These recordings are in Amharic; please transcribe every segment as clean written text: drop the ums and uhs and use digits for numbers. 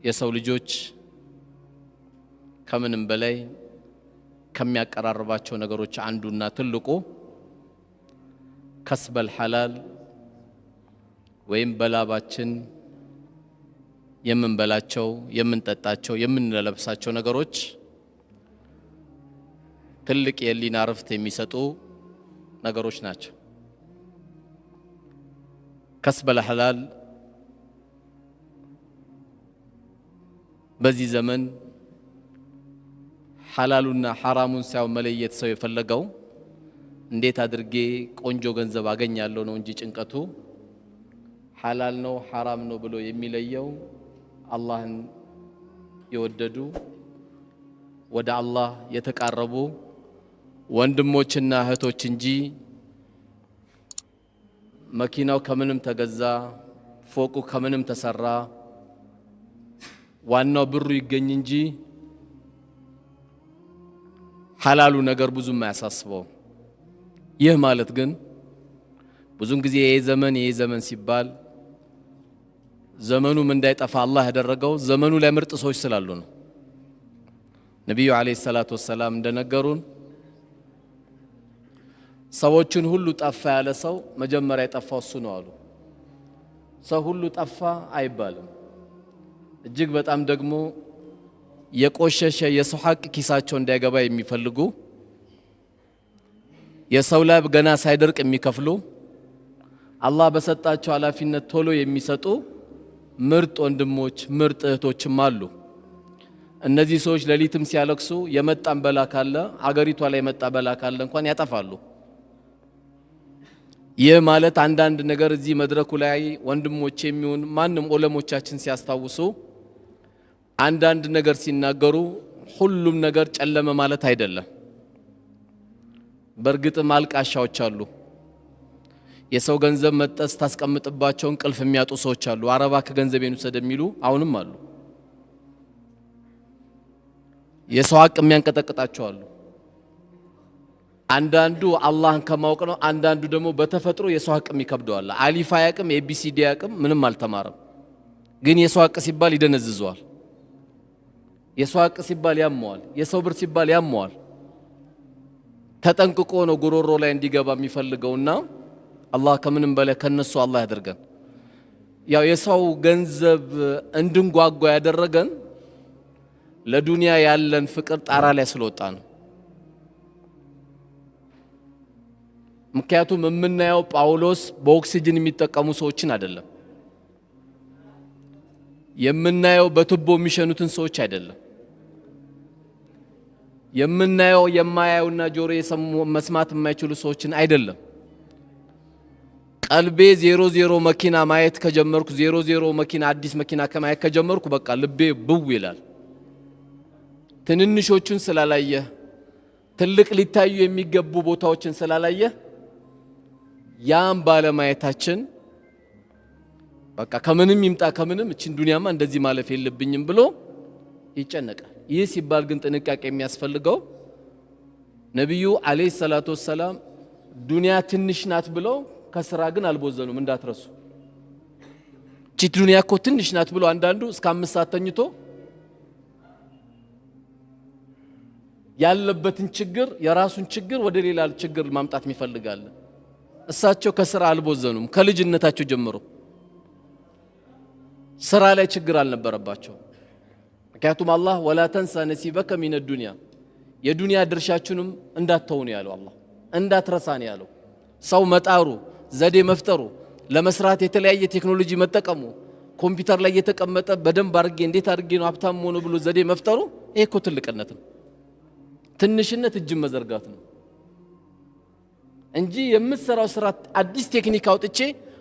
የሰው ልጆች ከምንም በላይ ከሚያቀራርባቸው ነገሮች አንዱና ትልቁ ከስበል ሐላል ወይም በላባችን የምንበላቸው የምንጠጣቸው የምንለብሳቸው ነገሮች ትልቅ የሊና ረፍት የሚሰጡ ነገሮች ናቸው። ከስበል ሐላል በዚህ ዘመን ሐላሉና ሐራሙን ሳይሆን መለየት ሰው የፈለገው እንዴት አድርጌ ቆንጆ ገንዘብ አገኛለሁ ነው እንጂ ጭንቀቱ ሐላል ነው ሐራም ነው ብሎ የሚለየው አላህን የወደዱ ወደ አላህ የተቃረቡ ወንድሞችና እህቶች እንጂ መኪናው ከምንም ተገዛ ፎቁ ከምንም ተሰራ ዋናው ብሩ ይገኝ እንጂ ሐላሉ ነገር ብዙም አያሳስበው። ይህ ማለት ግን ብዙን ጊዜ ይሄ ዘመን ሲባል ዘመኑም እንዳይጠፋ አላህ ያደረገው ዘመኑ ላይ ምርጥ ሰዎች ስላሉ ነው። ነብዩ አለይሂ ሰላቱ ወሰለም እንደነገሩን ሰዎችን ሁሉ ጠፋ ያለ ሰው መጀመሪያ የጠፋው እሱ ነው አሉ። ሰው ሁሉ ጠፋ አይባልም። እጅግ በጣም ደግሞ የቆሸሸ የሰው ሐቅ ኪሳቸው እንዳይገባ የሚፈልጉ የሰው ላብ ገና ሳይደርቅ የሚከፍሉ አላህ በሰጣቸው ኃላፊነት ቶሎ የሚሰጡ ምርጥ ወንድሞች ምርጥ እህቶችም አሉ። እነዚህ ሰዎች ሌሊትም ሲያለቅሱ የመጣን በላ ካለ አገሪቷ ላይ የመጣ በላ ካለ እንኳን ያጠፋሉ። ይህ ማለት አንዳንድ ነገር እዚህ መድረኩ ላይ ወንድሞች የሚሆን ማንም ዑለሞቻችን ሲያስታውሱ አንዳንድ ነገር ሲናገሩ ሁሉም ነገር ጨለመ ማለት አይደለም። በእርግጥም አልቃሻዎች አሉ። የሰው ገንዘብ መጠስ ታስቀምጥባቸው እንቅልፍ የሚያጡ ሰዎች አሉ። አረባ ከገንዘቤን ወሰደ የሚሉ አሁንም አሉ። የሰው ሐቅ የሚያንቀጠቅጣቸው አሉ። አንዳንዱ አላህን ከማወቅ ነው። አንዳንዱ ደግሞ በተፈጥሮ የሰው ሐቅ የሚከብደዋል። አሊፍ አያቅም ኤቢሲዲ አያቅም ምንም አልተማረም። ግን የሰው ሐቅ ሲባል ይደነዝዘዋል። የሰው ሐቅ ሲባል ያመዋል። የሰው ብር ሲባል ያመዋል። ተጠንቅቆ ነው ጉሮሮ ላይ እንዲገባ የሚፈልገውና አላህ ከምንም በላይ ከነሱ አላህ ያደርገን። ያው የሰው ገንዘብ እንድንጓጓ ያደረገን ለዱንያ ያለን ፍቅር ጣራ ላይ ስለወጣ ነው። ምክንያቱም የምናየው ጳውሎስ በኦክሲጅን የሚጠቀሙ ሰዎችን አይደለም። የምናየው በቱቦ የሚሸኑትን ሰዎች አይደለም። የምናየው የማያዩና ጆሮ የሰሙ መስማት የማይችሉ ሰዎችን አይደለም። ቀልቤ 00 መኪና ማየት ከጀመርኩ 00 መኪና አዲስ መኪና ከማየት ከጀመርኩ በቃ ልቤ ብው ይላል። ትንንሾቹን ስላላየ ትልቅ ሊታዩ የሚገቡ ቦታዎችን ስላላየ ያም ባለማየታችን በቃ ከምንም ይምጣ ከምንም እቺን ዱንያማ እንደዚህ ማለፍ የለብኝም ብሎ ይጨነቃል። ይህ ሲባል ግን ጥንቃቄ የሚያስፈልገው ነብዩ አለይሂ ሰላቱ ወሰለም ዱንያ ትንሽ ናት ብለው ከስራ ግን አልቦዘኑም። እንዳትረሱ እቺ ዱንያ እኮ ትንሽ ናት ብሎ አንዳንዱ እስከ 5 ሰዓት ተኝቶ ያለበትን ችግር የራሱን ችግር ወደ ሌላ ችግር ማምጣት ይፈልጋል። እሳቸው ከስራ አልቦዘኑም። ከልጅነታቸው ጀምሮ ስራ ላይ ችግር አልነበረባቸው። ምክንያቱም አላህ ወላ ተንሳ ነሲበከ ሚነ ዱንያ የዱንያ ድርሻችሁንም እንዳትተው ነው ያለው። አላህ እንዳትረሳ ነው ያለው። ሰው መጣሩ ዘዴ መፍጠሩ ለመስራት የተለያየ ቴክኖሎጂ መጠቀሙ ኮምፒውተር ላይ የተቀመጠ በደንብ አድርጌ እንዴት አድርጌ ነው ሀብታም ሆኖ ብሎ ዘዴ መፍጠሩ ይሄ እኮ ትልቅነት ነው። ትንሽነት እጅ መዘርጋት ነው እንጂ የምትሰራው ስራ አዲስ ቴክኒክ አውጥቼ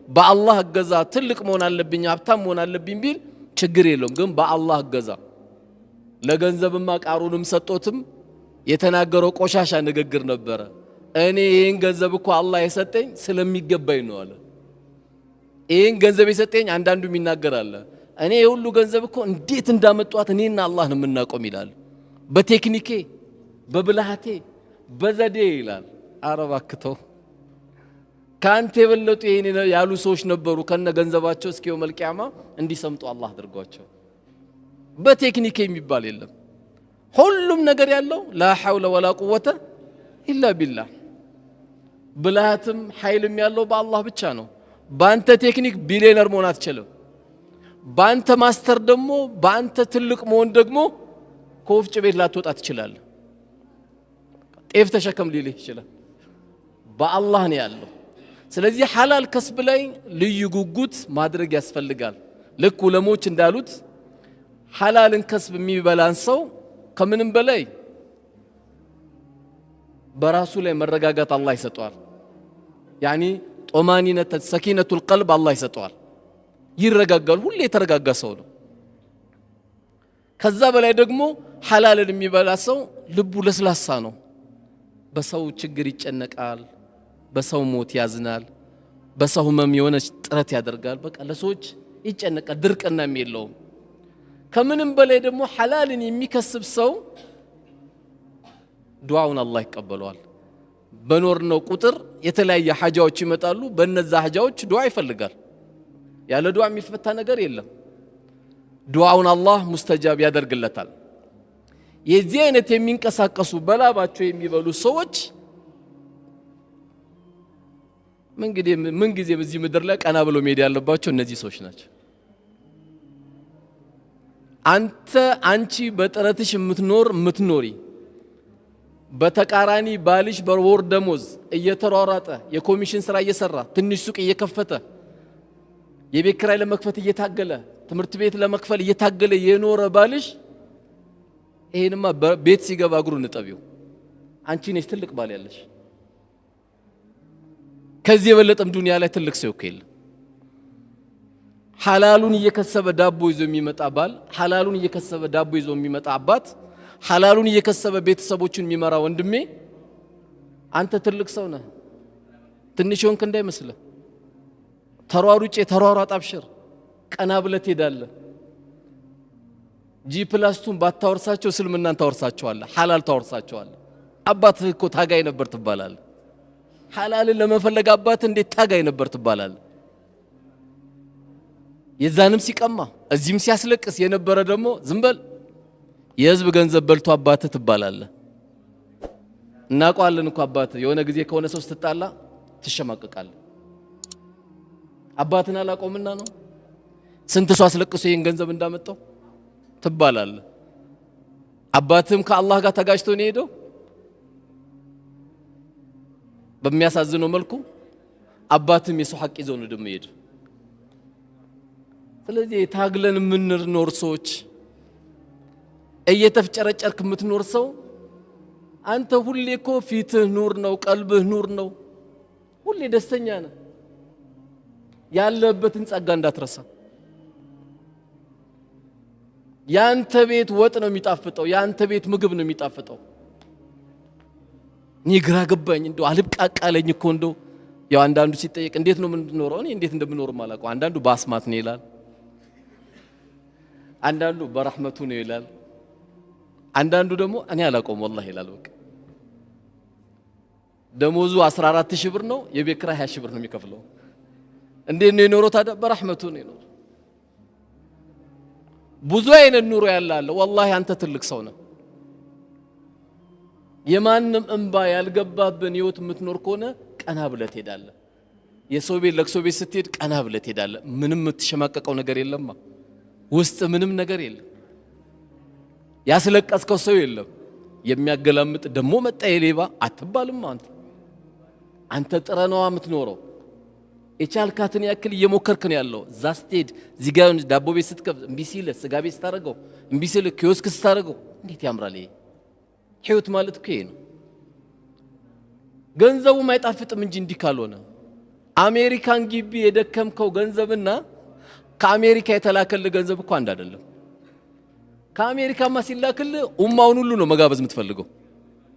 በአላህ እገዛ ትልቅ መሆን አለብኝ ሀብታም መሆን አለብኝ ቢል ችግር የለውም። ግን በአላህ እገዛ ለገንዘብማ ቃሩንም ሰጦትም የተናገረው ቆሻሻ ንግግር ነበረ። እኔ ይሄን ገንዘብ እኮ አላህ የሰጠኝ ስለሚገባኝ ነው አለ። ይሄን ገንዘብ የሰጠኝ አንዳንዱም ይናገራል። እኔ የሁሉ ገንዘብ እኮ እንዴት እንዳመጣት እኔና አላህ ነው የምናውቀው ይላል። በቴክኒኬ በብልሃቴ በዘዴ ይላል። አረባክተው ካንተ የበለጡ ይሄን ያሉ ሰዎች ነበሩ ከነ ገንዘባቸው እስከ የውመል ቂያማ እንዲሰምጡ አላህ አድርጓቸው። በቴክኒክ የሚባል የለም ሁሉም ነገር ያለው ላ ሐውለ ወላ ቁወተ ኢላ ቢላህ ብልሃትም ኃይልም ያለው በአላህ ብቻ ነው ባንተ ቴክኒክ ቢሊየነር መሆን አትችልም ባንተ ማስተር ደግሞ ባንተ ትልቅ መሆን ደግሞ ከወፍጭ ቤት ላትወጣ ትችላለህ ጤፍ ተሸከም ሊልህ ይችላል በአላህ ነው ያለው ስለዚህ ሐላል ከስብ ላይ ልዩ ጉጉት ማድረግ ያስፈልጋል ልክ ዑለሞች እንዳሉት ሐላልን ከስብ የሚበላን ሰው ከምንም በላይ በራሱ ላይ መረጋጋት አላህ ይሰጠዋል ያኒ ጦማኒነት ሰኪነቱል ቀልብ አላህ ይሰጠዋል ይረጋጋል ሁሌ የተረጋጋ ሰው ነው ከዛ በላይ ደግሞ ሐላልን የሚበላ ሰው ልቡ ለስላሳ ነው በሰው ችግር ይጨነቃል በሰው ሞት ያዝናል በሰው ህመም የሆነ ጥረት ያደርጋል በቃ ለሰዎች ይጨነቃል ድርቅና የሚለው ከምንም በላይ ደግሞ ሐላልን የሚከስብ ሰው ዱዓውን አላህ ይቀበለዋል በኖርነው ቁጥር የተለያየ ሐጃዎች ይመጣሉ በእነዛ ሐጃዎች ዱዓ ይፈልጋል ያለ ዱዓ የሚፈታ ነገር የለም ዱዓውን አላህ ሙስተጃብ ያደርግለታል የዚህ አይነት የሚንቀሳቀሱ በላባቸው የሚበሉ ሰዎች ምን ጊዜ በዚህ ምድር ላይ ቀና ብለው መሄድ ያለባቸው እነዚህ ሰዎች ናቸው አንቺ በጥረትሽ የምትኖሪ በተቃራኒ ባልሽ በወር ደሞዝ እየተሯሯጠ የኮሚሽን ስራ እየሰራ ትንሽ ሱቅ እየከፈተ የቤት ኪራይ ለመክፈት እየታገለ ትምህርት ቤት ለመክፈል እየታገለ የኖረ ባልሽ ይሄንማ ቤት ሲገባ እግሩን ንጠቢው አንቺ ነሽ ትልቅ ባል ያለሽ ከዚህ የበለጠም ዱንያ ላይ ትልቅ ሰው የለም ሐላሉን እየከሰበ ዳቦ ይዞ የሚመጣ ባል ሐላሉን እየከሰበ ዳቦ ይዞ የሚመጣ አባት ሐላሉን እየከሰበ ቤተሰቦቹን የሚመራ ወንድሜ አንተ ትልቅ ሰው ነህ ትንሽ ሆንክ እንዳይመስልህ ተሯሯጥ አብሽር ቀና ብለህ ትሄዳለህ ጂ+2 ባታወርሳቸው እስልምናን ታወርሳቸዋለህ ሐላል ታወርሳቸዋለህ አባትህ እኮ ታጋይ ነበር ትባላለህ ሐላልን ለመፈለግ አባት እንዴት ታጋይ ነበር ትባላለህ የዛንም ሲቀማ እዚህም ሲያስለቅስ የነበረ ደግሞ ዝም በል የህዝብ ገንዘብ በልቶ አባትህ ትባላለህ እናውቀዋለን እኮ አባትህ የሆነ ጊዜ ከሆነ ሰው ስትጣላ ትሸማቀቃለህ አባትን አላቆምና ነው ስንት ሰው አስለቅሶ ይሄን ገንዘብ እንዳመጣው ትባላለህ አባትህም ከአላህ ጋር ተጋጭቶ ነው ሄደው በሚያሳዝነው መልኩ አባትህም የሰው ሐቅ ይዘው ነው ደሞ ሄደ ስለዚህ ታግለን የምንኖር ሰዎች እየተፍጨረጨርክ የምትኖር ሰው አንተ ሁሌ እኮ ፊትህ ኑር ነው ቀልብህ ኑር ነው ሁሌ ደስተኛ ነህ ያለበትን ጸጋ እንዳትረሳ ያንተ ቤት ወጥ ነው የሚጣፍጠው ያንተ ቤት ምግብ ነው የሚጣፍጠው ንግራ ገባኝ እንደው አልብቃቃለኝ እኮ እንደው ያው አንዳንዱ ሲጠየቅ እንዴት ነው የምንኖረው እኔ እንዴት እንደምኖር ማላውቀው አንዳንዱ ባስማት ነው ይላል አንዳንዱ በረህመቱ ነው ይላል አንዳንዱ ደግሞ እኔ አላውቀውም والله ይላል በቃ ደሞዙ 14000 ብር ነው የቤት ኪራይ 20000 ብር ነው የሚከፍለው እንዴት ነው የኖረው ታዲያ በረህመቱ ነው የኖረው ብዙ አይነት ኑሮ ያላለ والله አንተ ትልቅ ሰው ነህ የማንም እንባ ያልገባብን ህይወት የምትኖር ከሆነ ቀና ብለህ ትሄዳለህ የሰው ቤት ለቅሶ ቤት ስትሄድ ቀና ብለህ ትሄዳለህ ምንም የምትሸማቀቀው ነገር የለማ ውስጥ ምንም ነገር የለም ያስለቀስከው ሰው የለም የሚያገላምጥ ደሞ መጣ የሌባ አትባልም አንተ ጥረናዋ የምትኖረው የቻልካትን ያክል እየሞከርክ ነው ያለው ዛስቴድ ዚጋውን ዳቦ ቤት ስትከፍት እምቢ ሲል ስጋ ቤት ስታረገው እምቢ ሲል ኪዮስክ ስታረገው እንዴት ያምራል ይሄ ህይወት ማለት እኮ ይሄ ነው ገንዘቡ ማይጣፍጥም እንጂ እንዲህ ካልሆነ አሜሪካን ግቢ የደከምከው ገንዘብና ከአሜሪካ የተላከለ ገንዘብ እኮ አንድ አይደለም ከአሜሪካማ ሲላክል ኡማውን ሁሉ ነው መጋበዝ የምትፈልገው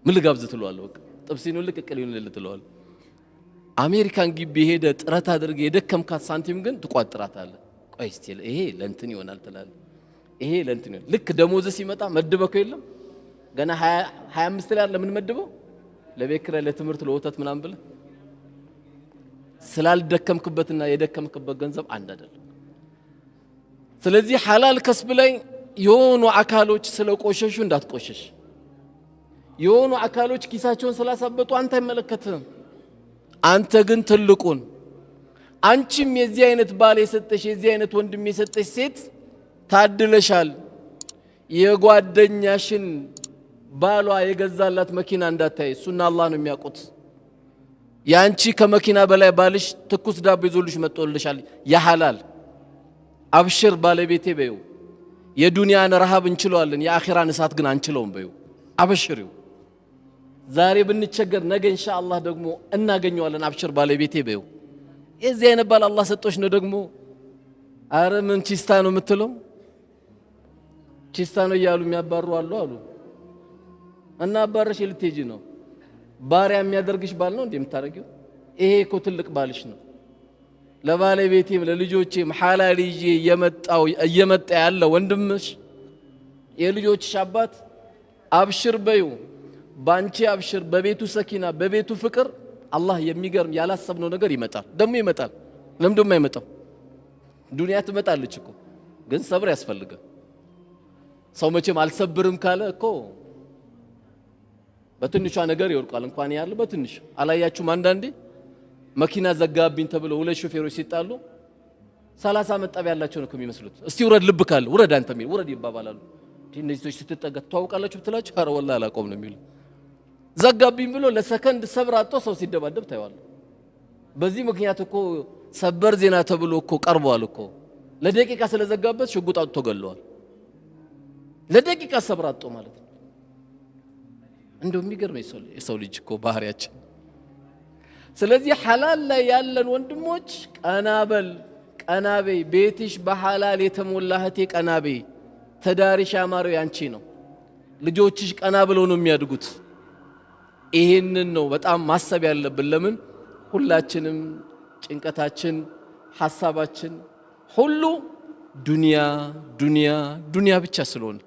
ምን ልጋብዝ ትለዋለህ በቃ ጥብሲኑን ልቅቅሊውን ልትለዋለህ አሜሪካን ግቢ ሄደ ጥረት አድርገ የደከምካት ሳንቲም ግን ትቋጥራታለህ ቆይ እስቲ ይሄ ለእንትን ይሆናል ትላለህ ይሄ ለእንትን ይሆናል ልክ ደሞዝ ሲመጣ መድበከው የለም ገና 25 ላይ ለምን መድበው ለቤት ኪራይ ለትምህርት ለወተት ምናምን ብለህ ስላልደከምክበትና የደከምክበት ገንዘብ አንድ አይደለም ስለዚህ ሐላል ከስብ ላይ የሆኑ አካሎች ስለቆሸሹ እንዳትቆሸሽ፣ የሆኑ አካሎች ኪሳቸውን ስላሳበጡ አንተ አይመለከትህም። አንተ ግን ትልቁን አንቺም የዚህ አይነት ባል የሰጠሽ የዚህ አይነት ወንድም የሰጠሽ ሴት ታድለሻል። የጓደኛሽን ባሏ የገዛላት መኪና እንዳታይ፣ እሱና አላህ ነው የሚያውቁት። ያንቺ ከመኪና በላይ ባልሽ ትኩስ ዳቦ ይዞልሽ መጥቶልሻል ያሐላል። አብሽር ባለቤቴ በይው። የዱንያን ረሃብ እንችለዋለን፣ የአኺራን እሳት ግን አንችለውም በይው። አብሽሪው። ዛሬ ብንቸገር ነገ ኢንሻአላህ ደግሞ እናገኘዋለን። አብሽር ባለቤቴ በይው። የዚህ አይነት ባል አላህ ሰጦሽ ነው ደግሞ አረ ምን ቺስታ ነው የምትለው? ቺስታ ነው እያሉ የሚያባሩ አሉ እና አባረሽ ልትሄጂ ነው። ባሪያ የሚያደርግሽ ባል ነው እንደምታረጊው። ይሄ እኮ ትልቅ ባልሽ ነው። ለባለቤቴም ለልጆቼም ሐላል ይዤ እየመጣ ያለ ወንድምሽ የልጆችሽ አባት አብሽር በዩ። ባንቺ አብሽር፣ በቤቱ ሰኪና፣ በቤቱ ፍቅር አላህ የሚገርም ያላሰብነው ነገር ይመጣል። ደግሞ ይመጣል። ለምን ደሞ አይመጣም? ዱንያ ትመጣለች እኮ ግን ሰብር ያስፈልጋል። ሰው መቼም አልሰብርም ካለ እኮ በትንሿ ነገር ይወርቃል። እንኳን ያለ በትንሽ አላያችሁም? አንዳንዴ መኪና ዘጋብኝ ተብሎ ሁለት ሾፌሮች ሲጣሉ 30 መጣብ ያላቸው ነው የሚመስሉት። እስቲ ውረድ፣ ልብ ካለ ውረድ፣ አንተ ሚል ውረድ ይባባላሉ። እነዚህ ሰዎች ስትጠጋ ተዋውቃላችሁ ብትላችሁ ኧረ ወላሂ አላቆም ነው የሚሉ። ዘጋብኝ ብሎ ለሰከንድ ሰብር አጥቶ ሰው ሲደባደብ ታይዋል። በዚህ ምክንያት እኮ ሰበር ዜና ተብሎ እኮ ቀርቧል እኮ። ለደቂቃ ስለዘጋበት ሽጉጥ አጥቶ ገለዋል። ለደቂቃ ሰብር አጥቶ ማለት ነው። እንደው የሚገርም የሰው ልጅ እኮ ባህሪያችን። ስለዚህ ሐላል ላይ ያለን ወንድሞች ቀናበል፣ ቀናበይ፣ ቤትሽ በሐላል የተሞላ እህቴ ቀናበይ። ተዳሪሽ ያማረው ያንቺ ነው። ልጆችሽ ቀና ብለው ነው የሚያድጉት። ይሄንን ነው በጣም ማሰብ ያለብን። ለምን ሁላችንም ጭንቀታችን ሐሳባችን ሁሉ ዱንያ ዱንያ ዱንያ ብቻ ስለሆነ